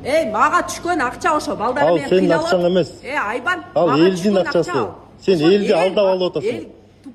Мага түшкөн акча ошо балдар Ал менен сенин кыйналып. акчаң эмес. Айбан. Ал мага элдин түшкөн акчасы. акча ал. Сен Ошо элди эл алдап алып атасың.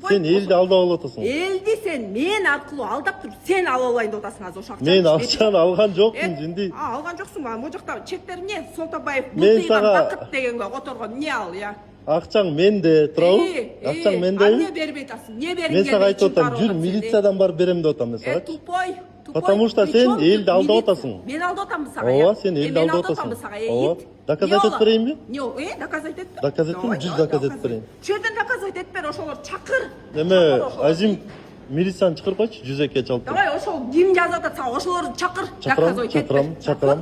Сен элди алдап алып атасың. Элди сен мен аркылуу алдап туруп сен ала алайын деп атасың азыр ошо акчаны. Мен акчаны алган жокмун, жинди. Алган жоксуң ба? Могу жакта чектер эмне? Солтабаев Мен бултыйган сага- бакыт дегенге которгон эмне ал, я? Акчаң менде, турабы? Акчаң мендеби? Эмне бербей атасың? Эмне бериң? Мен сага айтып атам, жүр милициядан барып берем деп атам мен сага. Тупой. Потому что сен элди алдап атасың. Мен алдап атамбы сага? Ооба, сен элди алдап атасың. Ооба. Доказать етип берейинби? Доказать етпе. Доказать етейин, жүз доказать етип берейин. Чөйдөн доказать етпер, ошолор чакыр. Эме, Азим милицияны чакырып койчу, 102 чалып. Давай, ошол ким жазып атса, ошолорду чакыр. Чакырам, обязательно чакырам.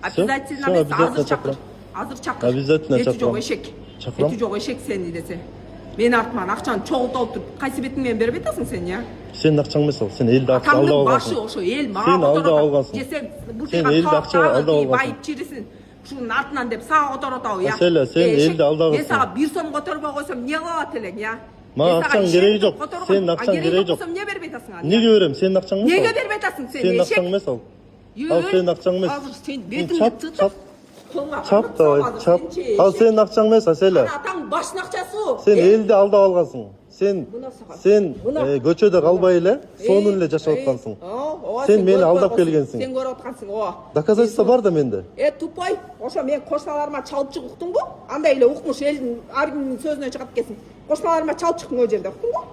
Обязательно Всё, эмес, обязательно азыр чакыр. Азыр чакыр. Обязательно Эти чакырам. жок эшек. Чакырам. Эти жок эшек сени десе. Мен артыман акчаны чогултуп туруп, кайсы бетиң менен бербей атасың сен, я? Сенин акчаң эмес ал, сен элди акча алдап Атамдын алгансың. башы ошо эл мага Сен алдап алгансың. Сен Сен бултыйган элди акча алдап алгансың. байып чирисин. Ушунун артынан деп сага которуп атабы, я? Аселя, сен элди алдап алгансың. Мен сага 1 сом которбой койсом, эмне кылат элең, я? Мага акчаң кереги жок. Сенин акчаң кереги жок. Эмне бербей атасың ал? Неге берем? Сенин акчаң эмес ал. Неге бербей атасың сен? Сенин акчаң эмес ал. Ал сенин акчаң эмес. Азыр сен бетиңди тытып. Чап давай, чап. Ал сенин акчаң эмес, Аселя. Атаң башынын акчасы. Сен элди алдап алгансың. Сен көчөдө калбай эле, сонун эле жашап аткансың. Сен мени алдап келгенсиң. Сен көрүп аткансың, ооба. Доказательство бар да менде. Тупой. Ошо мен кошналарыма чалып чык уктуңбу? Андай эле укмуш элдин ар кимдин сөзүнөн чыгат экенсиң. Кошналарыма чалып чыктың ол жерде, уктуңбу?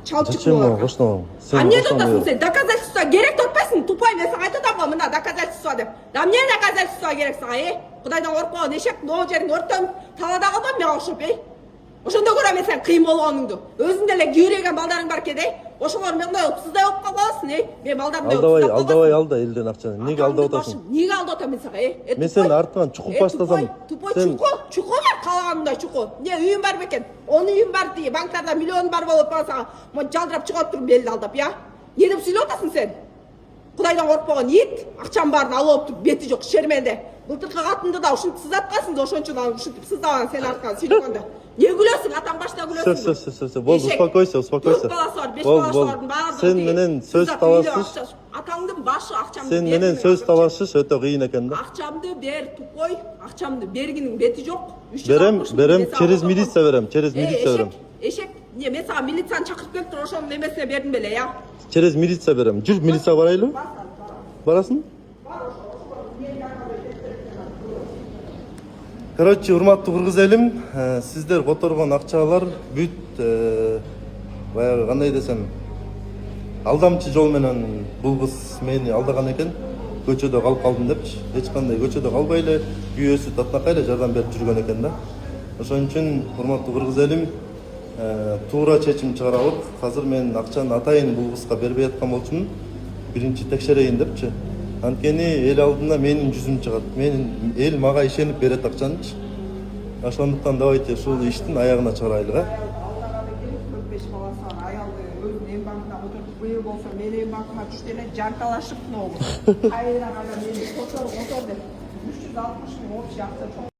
Чалып чыктың. Зачем мага кошналарым? Эмне деп атасың сен? Доказательство керек деп атпайсың? Тупой, мен сага айтып атам го, мына доказательство деп. Да эмне доказательство керек сага, Кудайдан коркпогон эшек, могу жериң өрттөн талада калбам мен окшоп, Ошондо көрөм мен сен кыйын болгонуңду. Өзүң деле күйрөгөн балдарың бар экен, Ошолор мындай упсуздай болуп калбасын, Мен балдарымдай Алдабай алда элдин акчаны. Неге алдап атасың? Неге алдап атам мен сага, Мен сени артынан чукуп баштасам. Тупой чуку бар, каалагандай чуку. Эмне үйүң бар бекен? 10 үйүң бар дей, банктарда миллион бар болуп калса, могу жалдырап чыгып туруп элди алдап, Эмне деп сүйлөп атасың сен? Кудайдан коркпогон ит, акчанын баарын алып алып туруп бети жок шерменде. Былтыркы катынды да ушинтип сызаткансың да, ошончун ал ушинтип сыздаган сен арткан сүйлөгөндө. Не күлөсүң, атаң башта күлөсүң. Все, болду, успокойся. 4 баласы бар, 5 баласы бардын баары. Сен менен сөз талашыш. Атаңдын башы акчамды. Сен менен сөз талашыш өтө кыйын экен да. Акчамды бер, Тупой. Акчамды бергинин бети жок. Берем, через милиция берем, Эшек, мен сага милицияны чакырып келип туруп ошонун эмесине бердим беле, я? Через милиция берем. Жүр, милиция барайлы. Барасың? Короче, урматтуу кыргыз элим, сиздер которгон акчалар бүт баягы кандай десем, алдамчы жол менен бул кыз мени алдаган экен. Көчөдө калып калдым депчи. Эч кандай көчөдө калбай эле, күйөөсү татнакай эле жардам берип жүргөн экен да. Ошон үчүн урматтуу кыргыз элим, туура чечим чыгарабык. Азыр мен акчаны атайын бул кызга бербей аткан болчумун. Биринчи текшерейин депчи. Анткени эл алдында менин жүзүм чыгат. Менин эл мага ишенип берет акчанычы. Ошондуктан давайте ушул иштин аягына чыгарайлы. Быйыл болсо менин банкыма түштү эле жанталашып, кайра мени котор деп 360 миң общий акча